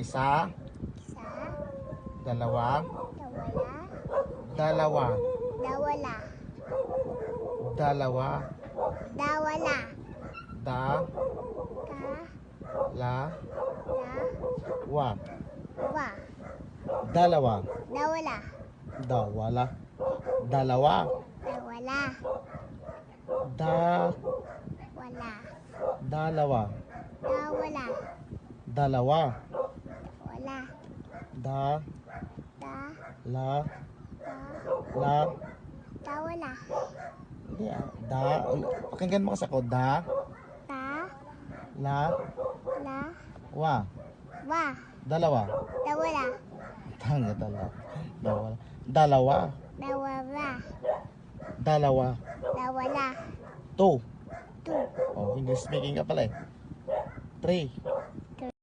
Isa, Isa. dalawa, Dawala. dalawa, Dawala. dalawa, Dawala. da, Ka. la, La. wa. Wa. Dalawa, Dawala. dawala, dalawa, Dawala. da, Wala. dalawa, Dawala. dalawa, Wala. da, Da. la, Da. la, Dawala. hindi da, pakinggan mo kasi ako, da, Ta. la, La. wa, Wa. dalawa, Dawala. tanga dalawa, dalawa, dalawa, Dawala. dalawa, Dawala. two, Tu. oh, English speaking ka pala eh, three,